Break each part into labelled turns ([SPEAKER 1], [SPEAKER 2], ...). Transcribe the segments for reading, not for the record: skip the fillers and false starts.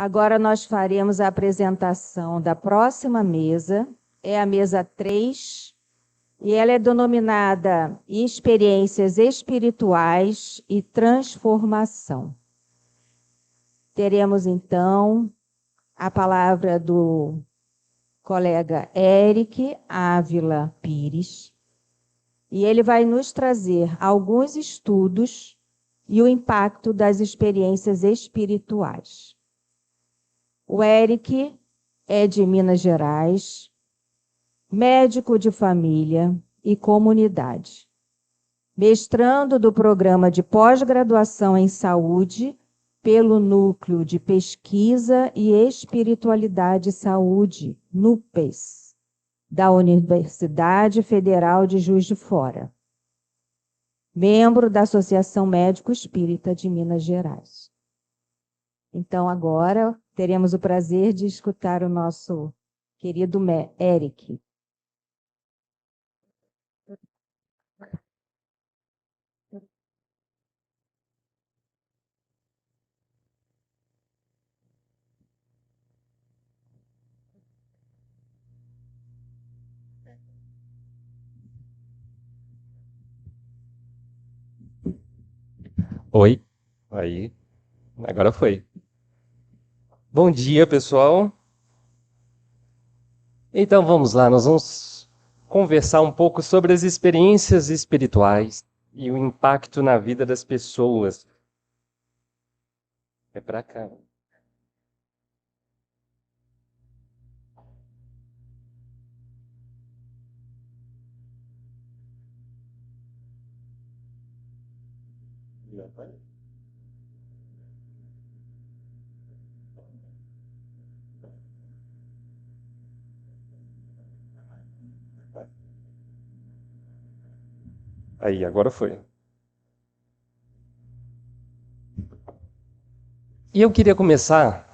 [SPEAKER 1] Agora nós faremos a apresentação da próxima mesa, é a mesa 3, e ela é denominada Experiências Espirituais e Transformação. Teremos, então, a palavra do colega Eric Ávila Pires, e ele vai nos trazer alguns estudos e o impacto das experiências espirituais. O Eric é de Minas Gerais, médico de família e comunidade, mestrando do programa de pós-graduação em saúde pelo Núcleo de Pesquisa e Espiritualidade e Saúde, NUPES, da Universidade Federal de Juiz de Fora, membro da Associação Médico Espírita de Minas Gerais. Então, agora, teremos o prazer de escutar o nosso querido Eric.
[SPEAKER 2] Oi, aí, agora foi. Bom dia, pessoal. Então vamos lá, nós vamos conversar um pouco sobre as experiências espirituais e o impacto na vida das pessoas. É pra cá. Aí, agora foi. E eu queria começar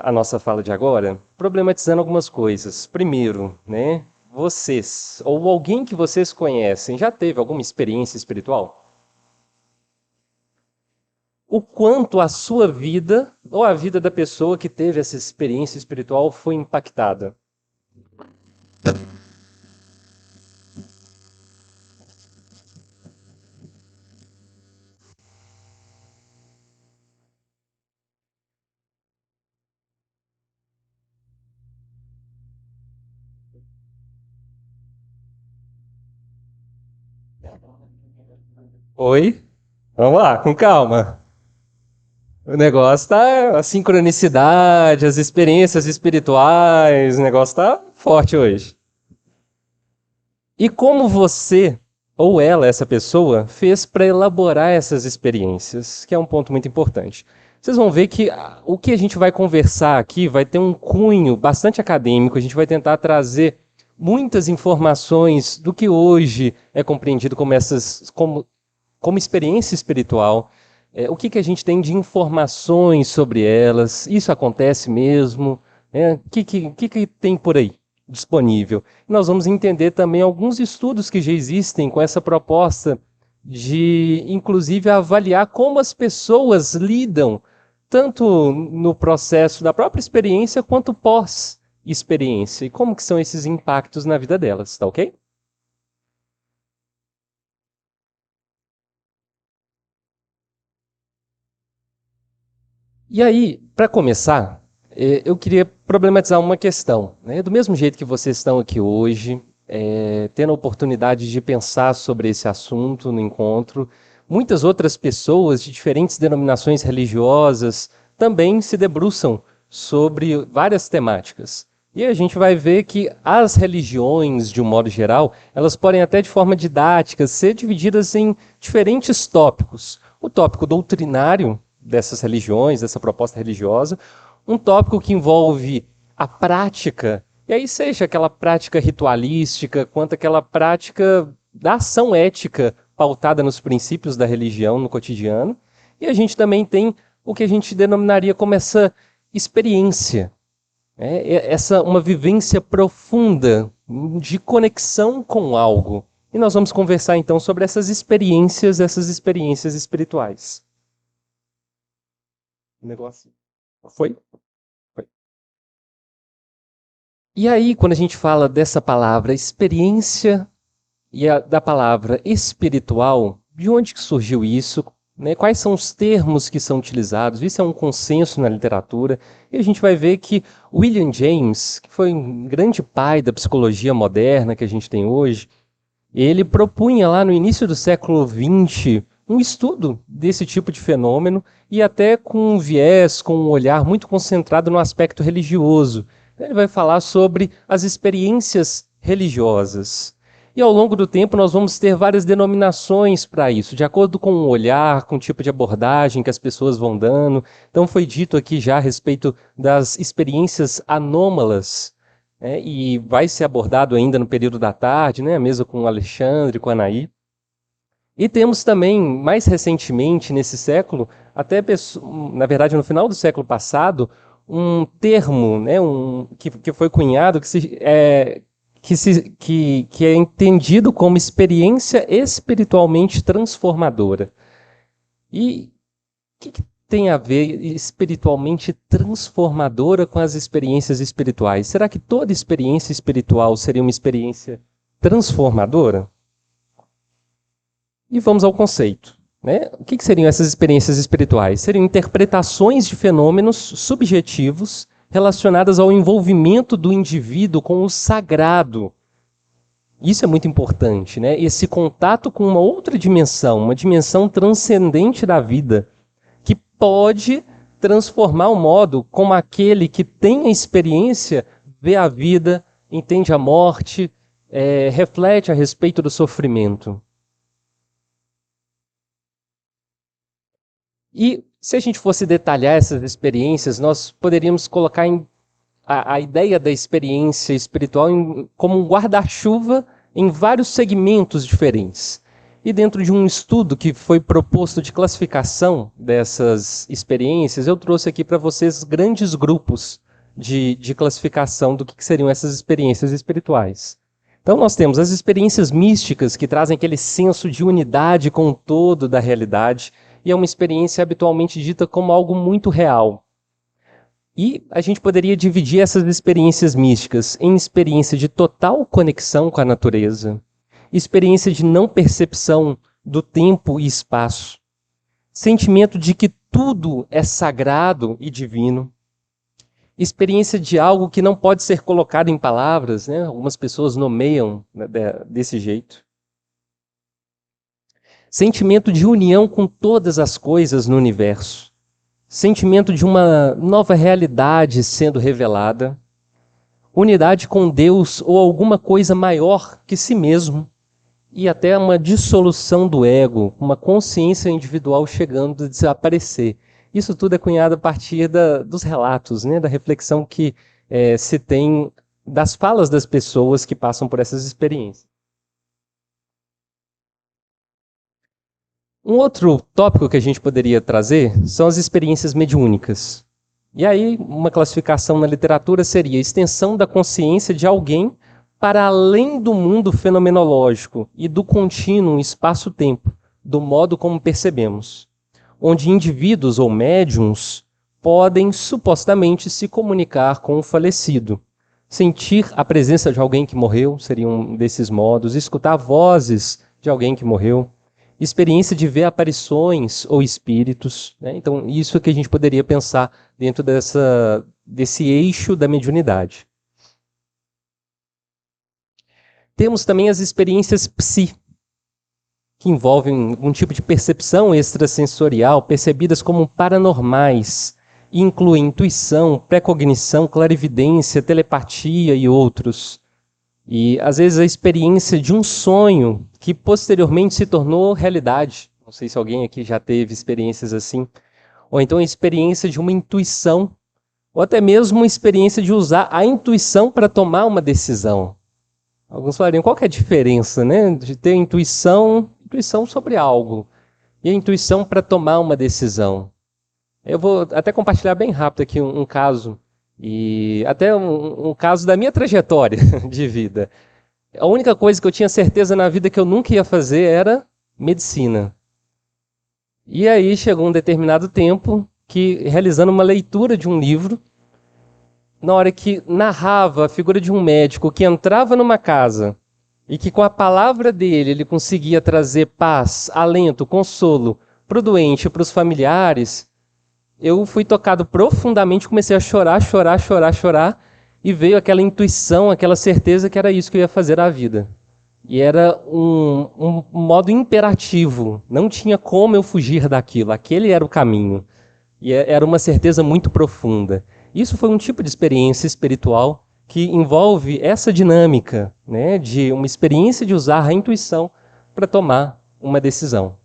[SPEAKER 2] a nossa fala de agora problematizando algumas coisas. Primeiro, né, vocês, ou alguém que vocês conhecem, já teve alguma experiência espiritual? O quanto a sua vida, ou a vida da pessoa que teve essa experiência espiritual foi impactada? Oi? Vamos lá, com calma. O negócio tá a sincronicidade, as experiências espirituais, o negócio tá forte hoje. E como você, ou ela, essa pessoa, fez para elaborar essas experiências, que é um ponto muito importante. Vocês vão ver que o que a gente vai conversar aqui vai ter um cunho bastante acadêmico, a gente vai tentar trazer muitas informações do que hoje é compreendido como experiência espiritual. O que a gente tem de informações sobre elas? Isso acontece mesmo? O que tem por aí disponível? Nós vamos entender também alguns estudos que já existem com essa proposta de, inclusive, avaliar como as pessoas lidam, tanto no processo da própria experiência quanto pós-experiência, e como que são esses impactos na vida delas, tá ok? E aí, para começar, eu queria problematizar uma questão, né? Do mesmo jeito que vocês estão aqui hoje, tendo a oportunidade de pensar sobre esse assunto no encontro, muitas outras pessoas de diferentes denominações religiosas também se debruçam sobre várias temáticas. E a gente vai ver que as religiões, de um modo geral, elas podem até de forma didática ser divididas em diferentes tópicos. O tópico doutrinário dessas religiões, dessa proposta religiosa, um tópico que envolve a prática, e aí seja aquela prática ritualística, quanto aquela prática da ação ética pautada nos princípios da religião no cotidiano, e a gente também tem o que a gente denominaria como essa experiência, essa uma vivência profunda de conexão com algo. E nós vamos conversar então sobre essas experiências espirituais. O negócio foi? E aí, quando a gente fala dessa palavra experiência e da palavra espiritual, de onde que surgiu isso? Né? Quais são os termos que são utilizados? Isso é um consenso na literatura. E a gente vai ver que William James, que foi um grande pai da psicologia moderna que a gente tem hoje, ele propunha lá no início do século XX um estudo desse tipo de fenômeno e até com um viés, com um olhar muito concentrado no aspecto religioso. Ele vai falar sobre as experiências religiosas. E ao longo do tempo nós vamos ter várias denominações para isso, de acordo com o olhar, com o tipo de abordagem que as pessoas vão dando. Então foi dito aqui já a respeito das experiências anômalas, e vai ser abordado ainda no período da tarde, né, mesmo com o Alexandre, com a Anaí. E temos também, mais recentemente, nesse século, até, na verdade, no final do século passado, um termo, né, que foi cunhado, que é entendido como experiência espiritualmente transformadora. E o que tem a ver espiritualmente transformadora com as experiências espirituais? Será que toda experiência espiritual seria uma experiência transformadora? E vamos ao conceito. Né? O que seriam essas experiências espirituais? Seriam interpretações de fenômenos subjetivos relacionadas ao envolvimento do indivíduo com o sagrado. Isso é muito importante, né? Esse contato com uma outra dimensão, uma dimensão transcendente da vida, que pode transformar o modo como aquele que tem a experiência vê a vida, entende a morte, reflete a respeito do sofrimento. E se a gente fosse detalhar essas experiências, nós poderíamos colocar a ideia da experiência espiritual como um guarda-chuva em vários segmentos diferentes. E dentro de um estudo que foi proposto de classificação dessas experiências, eu trouxe aqui para vocês grandes grupos de classificação do que seriam essas experiências espirituais. Então nós temos as experiências místicas, que trazem aquele senso de unidade com o todo da realidade, e é uma experiência habitualmente dita como algo muito real. E a gente poderia dividir essas experiências místicas em experiência de total conexão com a natureza, experiência de não percepção do tempo e espaço, sentimento de que tudo é sagrado e divino, experiência de algo que não pode ser colocado em palavras, né? Algumas pessoas nomeiam, né, desse jeito. Sentimento de união com todas as coisas no universo. Sentimento de uma nova realidade sendo revelada. Unidade com Deus ou alguma coisa maior que si mesmo. E até uma dissolução do ego, uma consciência individual chegando a desaparecer. Isso tudo é cunhado a partir dos relatos, né, da reflexão que se tem das falas das pessoas que passam por essas experiências. Um outro tópico que a gente poderia trazer são as experiências mediúnicas. E aí, uma classificação na literatura seria a extensão da consciência de alguém para além do mundo fenomenológico e do contínuo espaço-tempo, do modo como percebemos, onde indivíduos ou médiums podem supostamente se comunicar com o falecido. Sentir a presença de alguém que morreu seria um desses modos, escutar vozes de alguém que morreu, experiência de ver aparições ou espíritos, né? Então, isso é que a gente poderia pensar dentro desse eixo da mediunidade. Temos também as experiências psi, que envolvem algum tipo de percepção extrasensorial, percebidas como paranormais, e incluem intuição, precognição, clarividência, telepatia e outros. E, às vezes, a experiência de um sonho que posteriormente se tornou realidade. Não sei se alguém aqui já teve experiências assim. Ou então a experiência de uma intuição, ou até mesmo uma experiência de usar a intuição para tomar uma decisão. Alguns falariam, qual que é a diferença, né, de ter intuição sobre algo, e a intuição para tomar uma decisão? Eu vou até compartilhar bem rápido aqui um caso, e até um caso da minha trajetória de vida. A única coisa que eu tinha certeza na vida que eu nunca ia fazer era medicina. E aí chegou um determinado tempo que, realizando uma leitura de um livro, na hora que narrava a figura de um médico que entrava numa casa e que com a palavra dele ele conseguia trazer paz, alento, consolo para o doente, para os familiares, eu fui tocado profundamente, comecei a chorar, chorar, chorar, chorar, e veio aquela intuição, aquela certeza que era isso que eu ia fazer à vida. E era um modo imperativo, não tinha como eu fugir daquilo, aquele era o caminho. E era uma certeza muito profunda. Isso foi um tipo de experiência espiritual que envolve essa dinâmica, né, de uma experiência de usar a intuição para tomar uma decisão.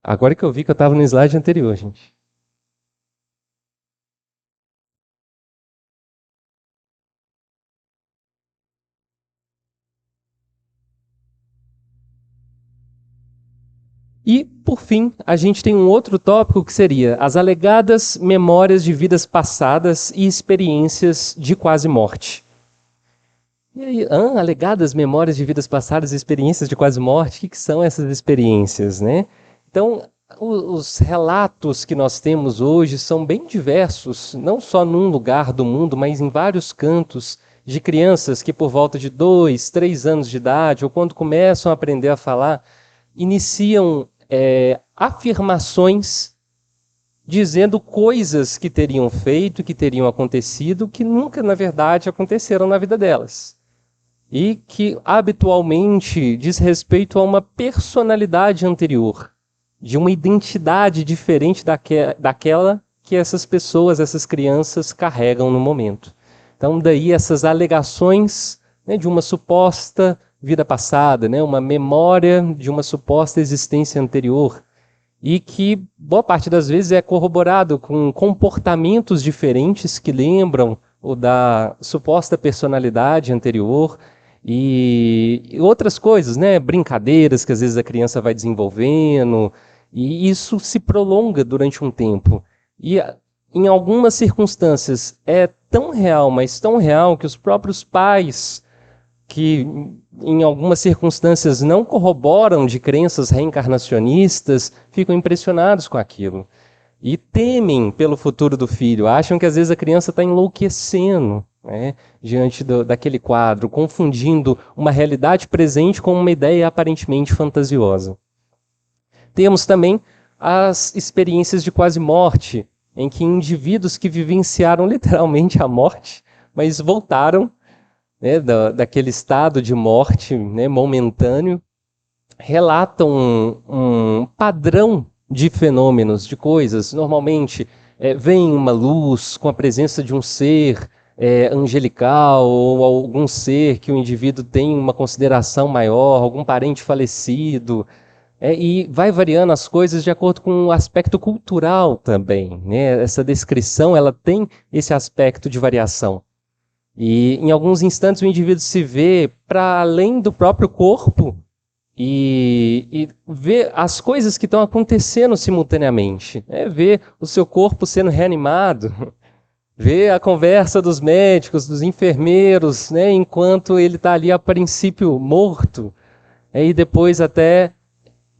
[SPEAKER 2] Agora que eu vi que eu estava no slide anterior, gente. E, por fim, a gente tem um outro tópico que seria as alegadas memórias de vidas passadas e experiências de quase morte. E aí, alegadas memórias de vidas passadas e experiências de quase morte? O que são essas experiências, né? Então, os relatos que nós temos hoje são bem diversos, não só num lugar do mundo, mas em vários cantos, de crianças que por volta de 2, 3 anos de idade, ou quando começam a aprender a falar, iniciam afirmações dizendo coisas que teriam feito, que teriam acontecido, que nunca, na verdade, aconteceram na vida delas. E que habitualmente diz respeito a uma personalidade anterior, de uma identidade diferente daquela que essas pessoas, essas crianças carregam no momento. Então, daí essas alegações, né, de uma suposta vida passada, né, uma memória de uma suposta existência anterior, e que boa parte das vezes é corroborado com comportamentos diferentes que lembram o da suposta personalidade anterior e outras coisas, né? Brincadeiras que às vezes a criança vai desenvolvendo, e isso se prolonga durante um tempo. E em algumas circunstâncias é tão real, mas tão real, que os próprios pais, que em algumas circunstâncias não corroboram de crenças reencarnacionistas, ficam impressionados com aquilo. E temem pelo futuro do filho, acham que às vezes a criança está enlouquecendo, né, diante daquele quadro, confundindo uma realidade presente com uma ideia aparentemente fantasiosa. Temos também as experiências de quase morte, em que indivíduos que vivenciaram literalmente a morte, mas voltaram, né, daquele estado de morte, né, momentâneo, relatam um padrão de fenômenos, de coisas. Normalmente vem uma luz com a presença de um ser angelical, ou algum ser que o indivíduo tem uma consideração maior, algum parente falecido. E vai variando as coisas de acordo com o aspecto cultural também, né? Essa descrição ela tem esse aspecto de variação. E em alguns instantes o indivíduo se vê para além do próprio corpo e vê as coisas que estão acontecendo simultaneamente. Vê o seu corpo sendo reanimado, vê a conversa dos médicos, dos enfermeiros, né, enquanto ele está ali a princípio morto. E depois até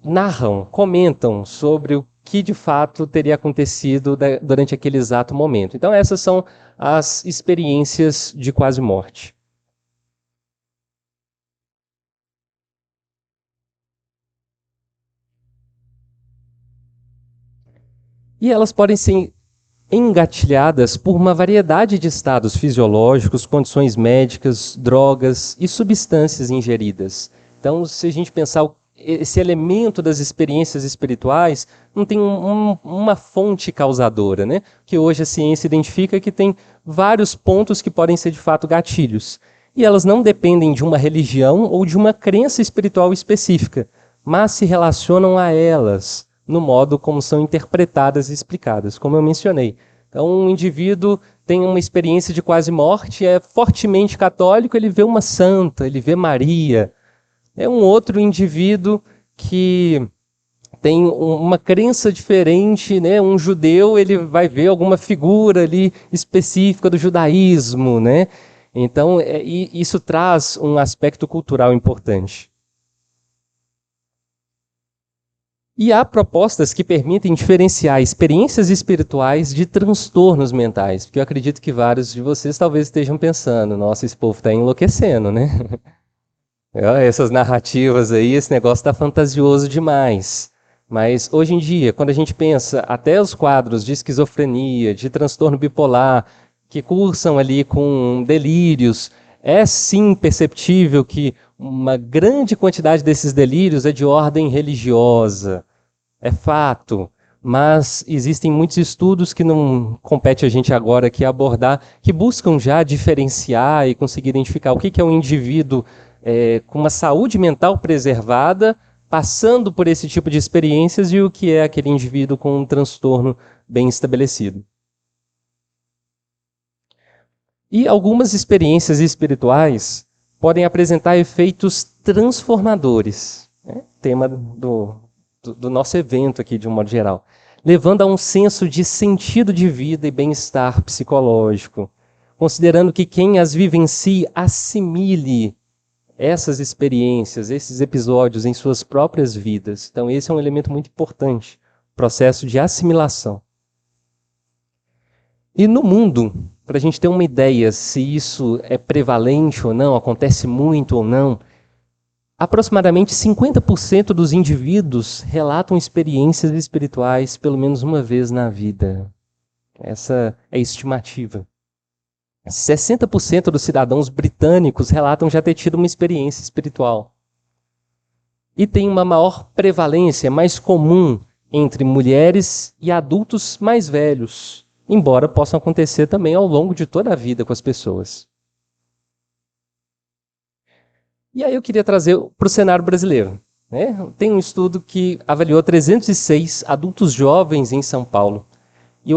[SPEAKER 2] narram, comentam sobre o que de fato teria acontecido durante aquele exato momento. Então essas são as experiências de quase morte. E elas podem ser engatilhadas por uma variedade de estados fisiológicos, condições médicas, drogas e substâncias ingeridas. Então, se a gente pensar esse elemento das experiências espirituais, não tem uma fonte causadora, né? Que hoje a ciência identifica que tem vários pontos que podem ser de fato gatilhos. E elas não dependem de uma religião ou de uma crença espiritual específica, mas se relacionam a elas no modo como são interpretadas e explicadas, como eu mencionei. Então, um indivíduo tem uma experiência de quase morte, é fortemente católico, ele vê uma santa, ele vê Maria. É um outro indivíduo que tem uma crença diferente, né? Um judeu, ele vai ver alguma figura ali específica do judaísmo, né? Então, isso traz um aspecto cultural importante. E há propostas que permitem diferenciar experiências espirituais de transtornos mentais, porque eu acredito que vários de vocês talvez estejam pensando, nossa, esse povo está enlouquecendo, né? Essas narrativas aí, esse negócio está fantasioso demais. Mas hoje em dia, quando a gente pensa até os quadros de esquizofrenia, de transtorno bipolar, que cursam ali com delírios, é sim perceptível que uma grande quantidade desses delírios é de ordem religiosa. É fato, mas existem muitos estudos que não compete a gente agora aqui abordar, que buscam já diferenciar e conseguir identificar o que é um indivíduo com uma saúde mental preservada, passando por esse tipo de experiências, e o que é aquele indivíduo com um transtorno bem estabelecido. E algumas experiências espirituais podem apresentar efeitos transformadores, né? Tema do nosso evento aqui, de um modo geral, levando a um senso de sentido de vida e bem-estar psicológico, considerando que quem as vivencie assimile essas experiências, esses episódios em suas próprias vidas. Então esse é um elemento muito importante, processo de assimilação. E no mundo, para a gente ter uma ideia se isso é prevalente ou não, acontece muito ou não, aproximadamente 50% dos indivíduos relatam experiências espirituais pelo menos uma vez na vida. Essa é a estimativa. 60% dos cidadãos britânicos relatam já ter tido uma experiência espiritual. E tem uma maior prevalência, mais comum, entre mulheres e adultos mais velhos, embora possam acontecer também ao longo de toda a vida com as pessoas. E aí eu queria trazer para o cenário brasileiro, né? Tem um estudo que avaliou 306 adultos jovens em São Paulo. E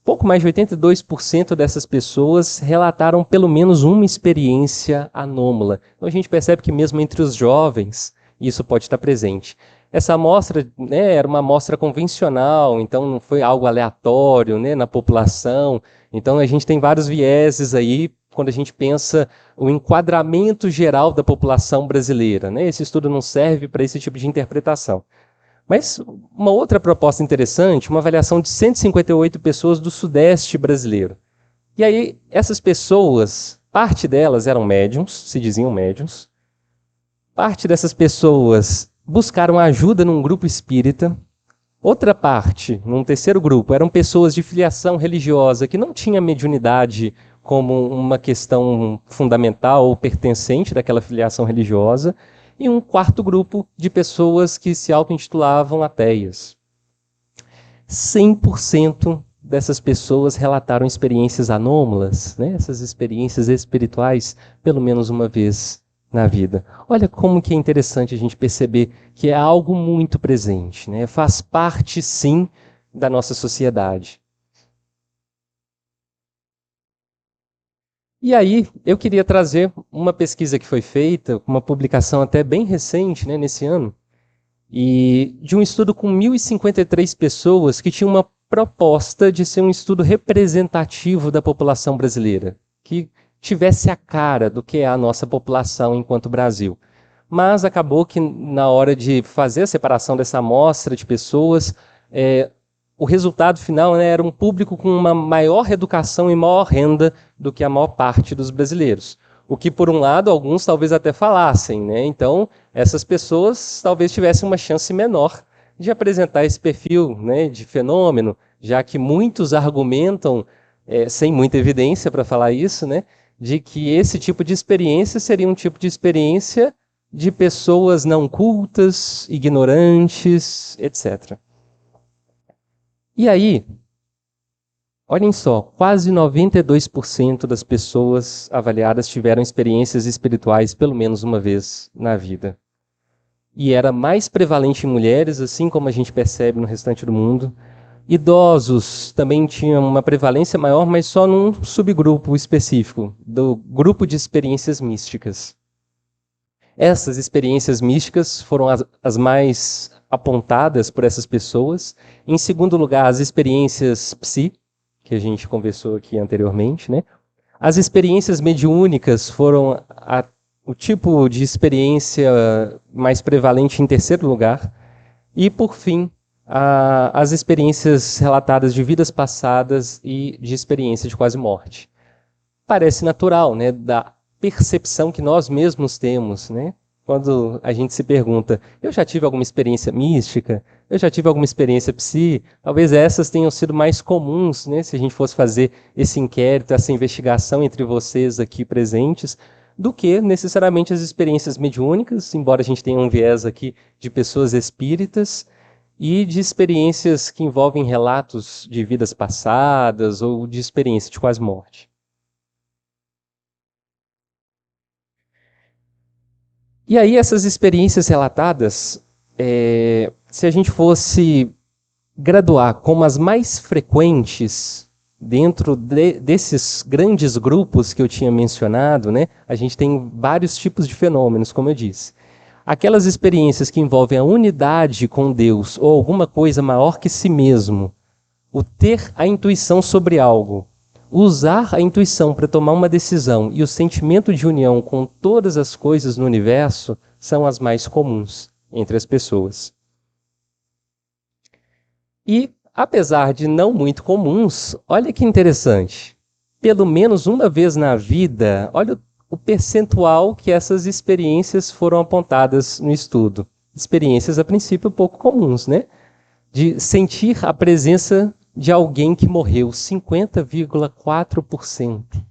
[SPEAKER 2] pouco mais de 82% dessas pessoas relataram pelo menos uma experiência anômala. Então a gente percebe que mesmo entre os jovens, isso pode estar presente. Essa amostra, né, era uma amostra convencional, então não foi algo aleatório, né, na população. Então a gente tem vários vieses aí quando a gente pensa o enquadramento geral da população brasileira, né? Esse estudo não serve para esse tipo de interpretação. Mas uma outra proposta interessante, uma avaliação de 158 pessoas do Sudeste brasileiro. E aí, essas pessoas, parte delas eram médiums, se diziam médiums. Parte dessas pessoas buscaram ajuda num grupo espírita. Outra parte, num terceiro grupo, eram pessoas de filiação religiosa que não tinha mediunidade como uma questão fundamental ou pertencente daquela filiação religiosa. E um quarto grupo de pessoas que se auto-intitulavam ateias. 100% dessas pessoas relataram experiências anômalas, né? Essas experiências espirituais, pelo menos uma vez na vida. Olha como que é interessante a gente perceber que é algo muito presente, né? Faz parte, sim, da nossa sociedade. E aí, eu queria trazer uma pesquisa que foi feita, uma publicação até bem recente, né, nesse ano, e de um estudo com 1.053 pessoas que tinha uma proposta de ser um estudo representativo da população brasileira, que tivesse a cara do que é a nossa população enquanto Brasil. Mas acabou que, na hora de fazer a separação dessa amostra de pessoas, o resultado final, né, era um público com uma maior educação e maior renda do que a maior parte dos brasileiros. O que, por um lado, alguns talvez até falassem, né? Então, essas pessoas talvez tivessem uma chance menor de apresentar esse perfil, né, de fenômeno, já que muitos argumentam, sem muita evidência para falar isso, né, de que esse tipo de experiência seria um tipo de experiência de pessoas não cultas, ignorantes, etc. E aí, olhem só, quase 92% das pessoas avaliadas tiveram experiências espirituais pelo menos uma vez na vida. E era mais prevalente em mulheres, assim como a gente percebe no restante do mundo. Idosos também tinham uma prevalência maior, mas só num subgrupo específico, do grupo de experiências místicas. Essas experiências místicas foram as mais apontadas por essas pessoas. Em segundo lugar, as experiências psi, que a gente conversou aqui anteriormente, né? As experiências mediúnicas foram o tipo de experiência mais prevalente em terceiro lugar. E, por fim, as experiências relatadas de vidas passadas e de experiência de quase morte. Parece natural, né, da percepção que nós mesmos temos, né? Quando a gente se pergunta, eu já tive alguma experiência mística? Eu já tive alguma experiência psi? Talvez essas tenham sido mais comuns, né? Se a gente fosse fazer esse inquérito, essa investigação entre vocês aqui presentes, do que necessariamente as experiências mediúnicas, embora a gente tenha um viés aqui de pessoas espíritas, e de experiências que envolvem relatos de vidas passadas ou de experiência de quase morte. E aí essas experiências relatadas, se a gente fosse graduar como as mais frequentes dentro desses grandes grupos que eu tinha mencionado, né, a gente tem vários tipos de fenômenos, como eu disse. Aquelas experiências que envolvem a unidade com Deus ou alguma coisa maior que si mesmo, o ter a intuição sobre algo, usar a intuição para tomar uma decisão e o sentimento de união com todas as coisas no universo são as mais comuns entre as pessoas. E, apesar de não muito comuns, olha que interessante. Pelo menos uma vez na vida, olha o percentual que essas experiências foram apontadas no estudo. Experiências, a princípio, pouco comuns, né? De sentir a presença de alguém que morreu, 50,4%.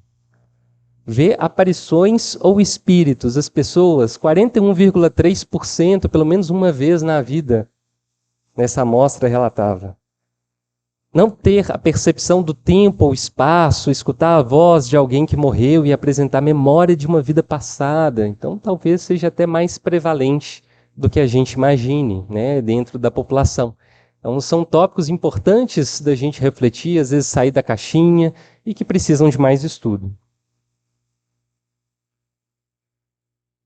[SPEAKER 2] Ver aparições ou espíritos, as pessoas, 41,3%, pelo menos uma vez na vida, nessa amostra relatava. Não ter a percepção do tempo ou espaço, escutar a voz de alguém que morreu e apresentar memória de uma vida passada. Então, talvez seja até mais prevalente do que a gente imagine, né, dentro da população. Então, são tópicos importantes da gente refletir, às vezes sair da caixinha e que precisam de mais estudo.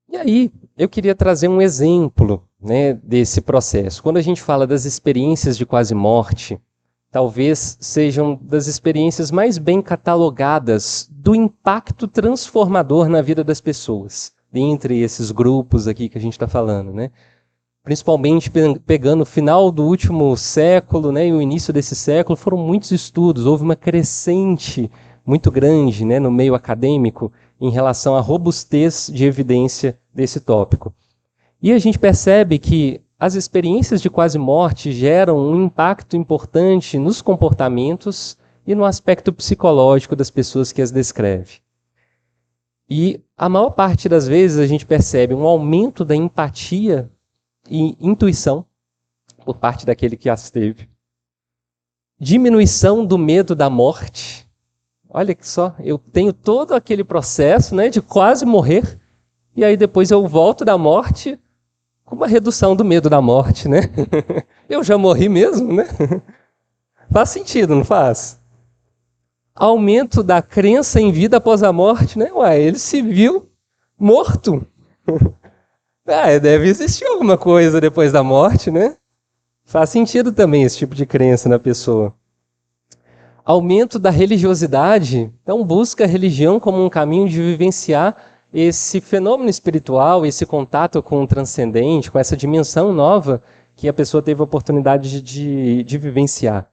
[SPEAKER 2] E aí, eu queria trazer um exemplo, né, desse processo. Quando a gente fala das experiências de quase morte, talvez sejam das experiências mais bem catalogadas do impacto transformador na vida das pessoas, dentre esses grupos aqui que a gente está falando, né? Principalmente pegando o final do último século, né, e o início desse século, foram muitos estudos, houve uma crescente muito grande, né, no meio acadêmico em relação à robustez de evidência desse tópico. E a gente percebe que as experiências de quase morte geram um impacto importante nos comportamentos e no aspecto psicológico das pessoas que as descrevem. E a maior parte das vezes a gente percebe um aumento da empatia e intuição por parte daquele que as teve. Diminuição do medo da morte. Olha que só, eu tenho todo aquele processo, né, de quase morrer, e aí depois eu volto da morte com uma redução do medo da morte, né? Eu já morri mesmo, né? Faz sentido, não faz? Aumento da crença em vida após a morte, né? Ué, ele se viu morto. Deve existir alguma coisa depois da morte, né? Faz sentido também esse tipo de crença na pessoa. Aumento da religiosidade. Então, busca a religião como um caminho de vivenciar esse fenômeno espiritual, esse contato com o transcendente, com essa dimensão nova que a pessoa teve a oportunidade de vivenciar.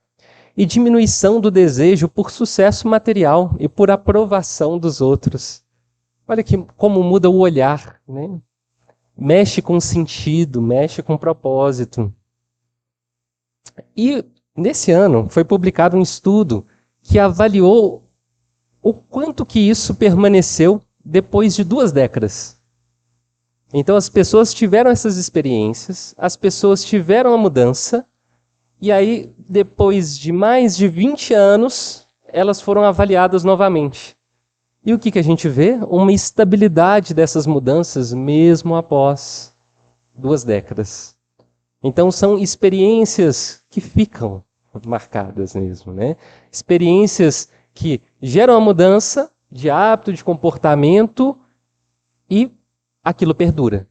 [SPEAKER 2] E diminuição do desejo por sucesso material e por aprovação dos outros. Olha como muda o olhar, né? Mexe com sentido, mexe com propósito. E nesse ano foi publicado um estudo que avaliou o quanto que isso permaneceu depois de 2 décadas. Então as pessoas tiveram essas experiências, as pessoas tiveram a mudança, e aí depois de mais de 20 anos, elas foram avaliadas novamente. E o que a gente vê? Uma estabilidade dessas mudanças mesmo após 2 décadas. Então são experiências que ficam marcadas mesmo, né? Experiências que geram a mudança de hábito, de comportamento e aquilo perdura.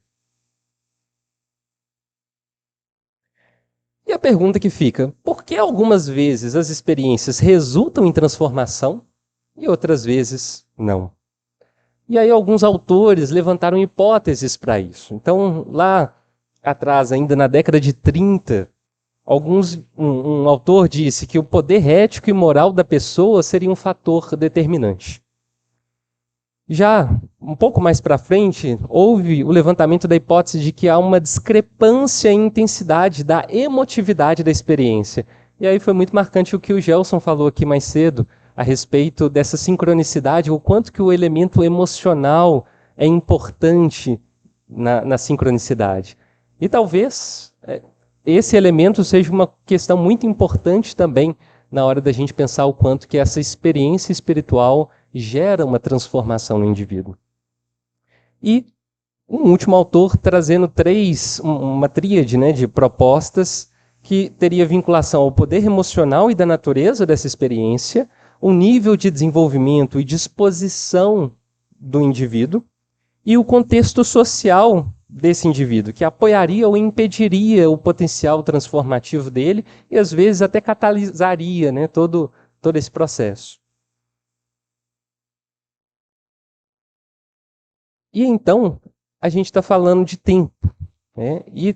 [SPEAKER 2] E a pergunta que fica, por que algumas vezes as experiências resultam em transformação e outras vezes não? E aí alguns autores levantaram hipóteses para isso. Então, lá atrás, ainda na década de 30, um autor disse que o poder ético e moral da pessoa seria um fator determinante. Já um pouco mais para frente, houve o levantamento da hipótese de que há uma discrepância em intensidade da emotividade da experiência. E aí foi muito marcante o que o Gelson falou aqui mais cedo, a respeito dessa sincronicidade, o quanto que o elemento emocional é importante na sincronicidade. E talvez esse elemento seja uma questão muito importante também na hora da gente pensar o quanto que essa experiência espiritual gera uma transformação no indivíduo. E um último autor trazendo uma tríade, né, de propostas que teria vinculação ao poder emocional e da natureza dessa experiência, o nível de desenvolvimento e disposição do indivíduo e o contexto social desse indivíduo, que apoiaria ou impediria o potencial transformativo dele e às vezes até catalisaria, né, todo esse processo. E então, a gente está falando de tempo, né? E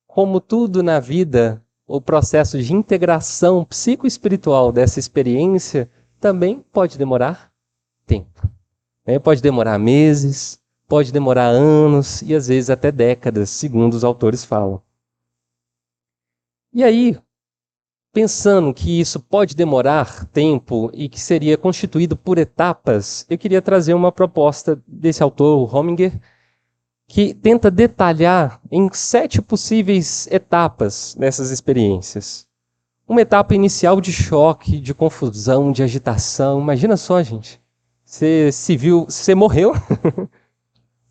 [SPEAKER 2] como tudo na vida, o processo de integração psicoespiritual dessa experiência também pode demorar tempo, né? Pode demorar meses, pode demorar anos e às vezes até décadas, segundo os autores falam. E aí, pensando que isso pode demorar tempo e que seria constituído por etapas, eu queria trazer uma proposta desse autor, o Rominger, que tenta detalhar em 7 possíveis etapas dessas experiências. Uma etapa inicial de choque, de confusão, de agitação. Imagina só, gente. Você morreu,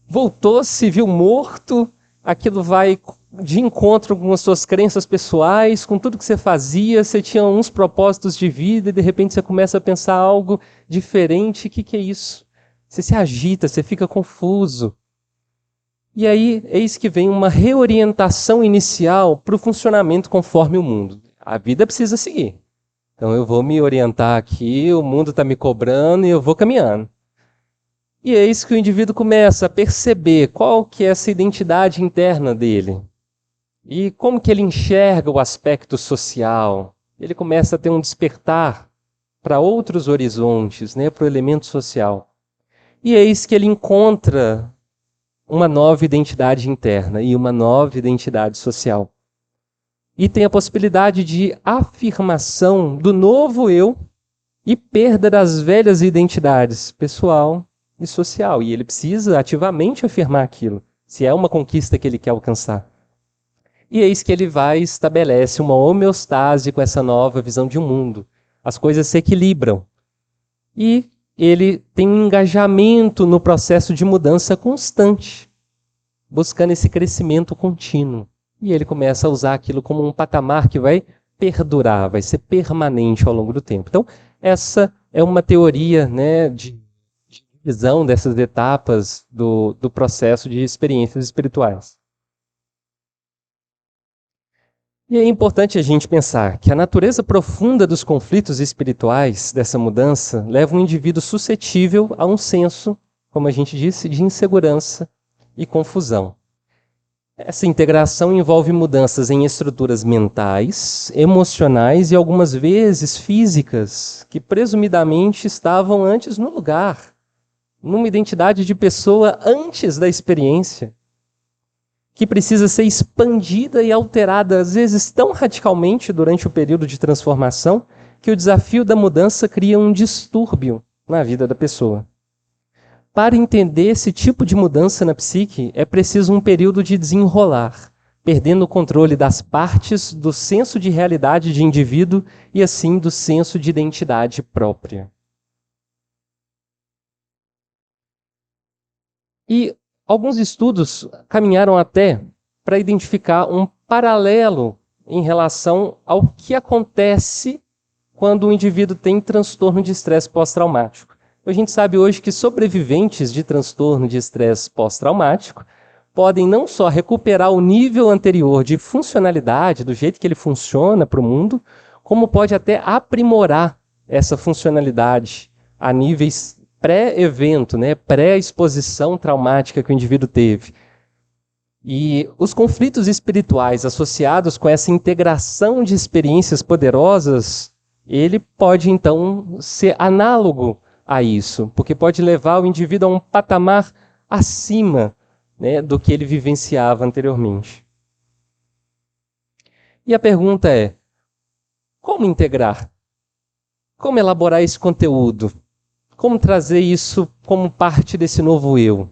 [SPEAKER 2] voltou, se viu morto, aquilo vai de encontro com as suas crenças pessoais, com tudo que você fazia, você tinha uns propósitos de vida e de repente você começa a pensar algo diferente. O que é isso? Você se agita, você fica confuso. E aí, eis que vem uma reorientação inicial para o funcionamento conforme o mundo. A vida precisa seguir. Então eu vou me orientar aqui, o mundo está me cobrando e eu vou caminhando. E eis que o indivíduo começa a perceber qual que é essa identidade interna dele. E como que ele enxerga o aspecto social. Ele começa a ter um despertar para outros horizontes, né, para o elemento social. E eis que ele encontra uma nova identidade interna e uma nova identidade social. E tem a possibilidade de afirmação do novo eu e perda das velhas identidades pessoal e social. E ele precisa ativamente afirmar aquilo, se é uma conquista que ele quer alcançar. E eis que ele vai e estabelece uma homeostase com essa nova visão de um mundo. As coisas se equilibram. E ele tem um engajamento no processo de mudança constante, buscando esse crescimento contínuo. E ele começa a usar aquilo como um patamar que vai perdurar, vai ser permanente ao longo do tempo. Então, essa é uma teoria, né, de visão dessas etapas do processo de experiências espirituais. E é importante a gente pensar que a natureza profunda dos conflitos espirituais dessa mudança leva um indivíduo suscetível a um senso, como a gente disse, de insegurança e confusão. Essa integração envolve mudanças em estruturas mentais, emocionais e algumas vezes físicas, que presumidamente estavam antes no lugar, numa identidade de pessoa antes da experiência, que precisa ser expandida e alterada, às vezes tão radicalmente durante o período de transformação, que o desafio da mudança cria um distúrbio na vida da pessoa. Para entender esse tipo de mudança na psique, é preciso um período de desenrolar, perdendo o controle das partes do senso de realidade de indivíduo e, assim, do senso de identidade própria. E alguns estudos caminharam até para identificar um paralelo em relação ao que acontece quando o indivíduo tem transtorno de estresse pós-traumático. A gente sabe hoje que sobreviventes de transtorno de estresse pós-traumático podem não só recuperar o nível anterior de funcionalidade, do jeito que ele funciona para o mundo, como pode até aprimorar essa funcionalidade a níveis pré-evento, né, pré-exposição traumática que o indivíduo teve. E os conflitos espirituais associados com essa integração de experiências poderosas, ele pode então ser análogo a isso, porque pode levar o indivíduo a um patamar acima, né, do que ele vivenciava anteriormente. E a pergunta é: como integrar? Como elaborar esse conteúdo? Como trazer isso como parte desse novo eu?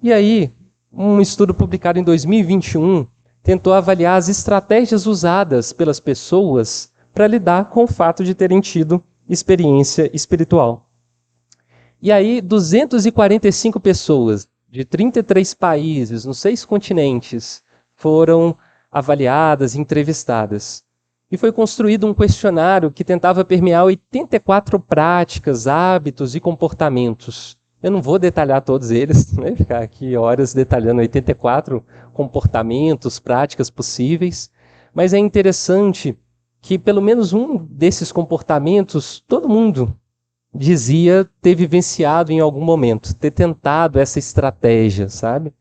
[SPEAKER 2] E aí, um estudo publicado em 2021 tentou avaliar as estratégias usadas pelas pessoas para lidar com o fato de terem tido experiência espiritual. E aí, 245 pessoas de 33 países, nos 6 continentes, foram avaliadas, entrevistadas. E foi construído um questionário que tentava permear 84 práticas, hábitos e comportamentos. Eu não vou detalhar todos eles, né? Ficar aqui horas detalhando 84 comportamentos, práticas possíveis, mas é interessante que pelo menos um desses comportamentos todo mundo dizia ter vivenciado em algum momento, ter tentado essa estratégia, sabe?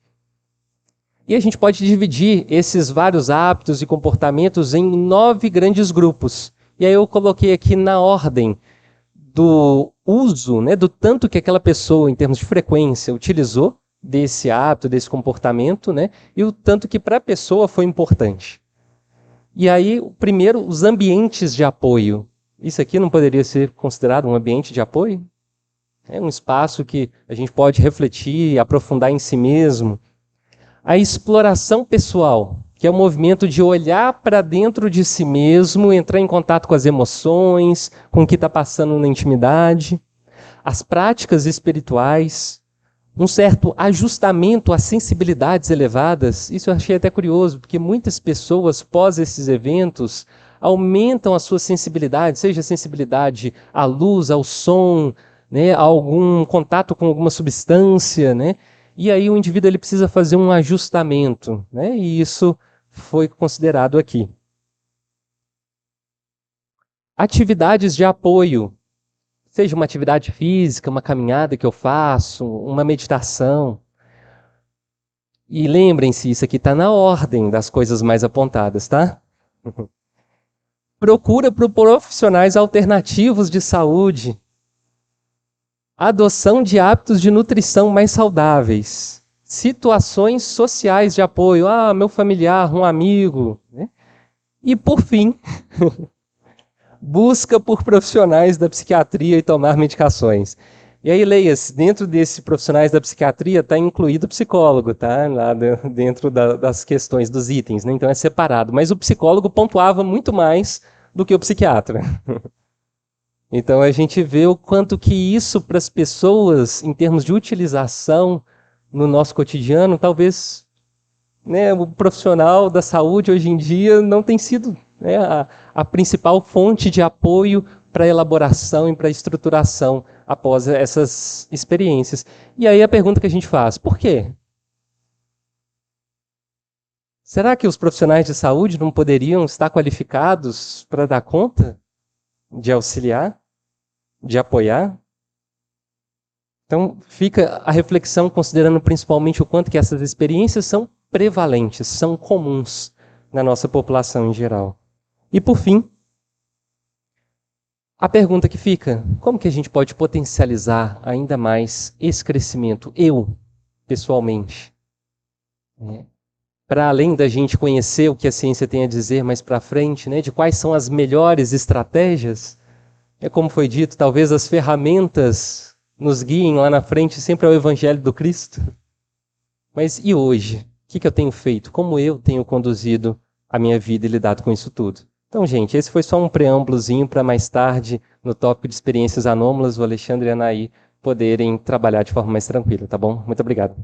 [SPEAKER 2] E a gente pode dividir esses vários hábitos e comportamentos em 9 grandes grupos. E aí eu coloquei aqui na ordem do uso, né, do tanto que aquela pessoa, em termos de frequência, utilizou desse hábito, desse comportamento, né, e o tanto que para a pessoa foi importante. E aí, primeiro, os ambientes de apoio. Isso aqui não poderia ser considerado um ambiente de apoio? É um espaço que a gente pode refletir, aprofundar em si mesmo. A exploração pessoal, que é o movimento de olhar para dentro de si mesmo, entrar em contato com as emoções, com o que está passando na intimidade. As práticas espirituais, um certo ajustamento às sensibilidades elevadas. Isso eu achei até curioso, porque muitas pessoas, pós esses eventos, aumentam a sua sensibilidade, seja sensibilidade à luz, ao som, né, a algum contato com alguma substância, né? E aí o indivíduo ele precisa fazer um ajustamento, né? E isso foi considerado aqui. Atividades de apoio, seja uma atividade física, uma caminhada que eu faço, uma meditação. E lembrem-se, isso aqui está na ordem das coisas mais apontadas, tá? Procura por profissionais alternativos de saúde. Adoção de hábitos de nutrição mais saudáveis. Situações sociais de apoio. Ah, meu familiar, um amigo. Né? E, por fim, busca por profissionais da psiquiatria e tomar medicações. E aí, leia-se, dentro desses profissionais da psiquiatria está incluído o psicólogo, tá? Lá dentro das questões, dos itens, né? Então é separado. Mas o psicólogo pontuava muito mais do que o psiquiatra. Então a gente vê o quanto que isso para as pessoas, em termos de utilização no nosso cotidiano, talvez, né, o profissional da saúde hoje em dia não tem sido, né, a principal fonte de apoio para a elaboração e para a estruturação após essas experiências. E aí a pergunta que a gente faz, por quê? Será que os profissionais de saúde não poderiam estar qualificados para dar conta de auxiliar? De apoiar? Então, fica a reflexão considerando principalmente o quanto que essas experiências são prevalentes, são comuns na nossa população em geral. E, por fim, a pergunta que fica, como que a gente pode potencializar ainda mais esse crescimento, eu, pessoalmente? Para além da gente conhecer o que a ciência tem a dizer mais para frente, né, de quais são as melhores estratégias, é como foi dito, talvez as ferramentas nos guiem lá na frente sempre ao Evangelho do Cristo. Mas e hoje? O que eu tenho feito? Como eu tenho conduzido a minha vida e lidado com isso tudo? Então, gente, esse foi só um preâmbulozinho para mais tarde, no tópico de experiências anômalas, o Alexandre e a Anaí poderem trabalhar de forma mais tranquila, tá bom? Muito obrigado.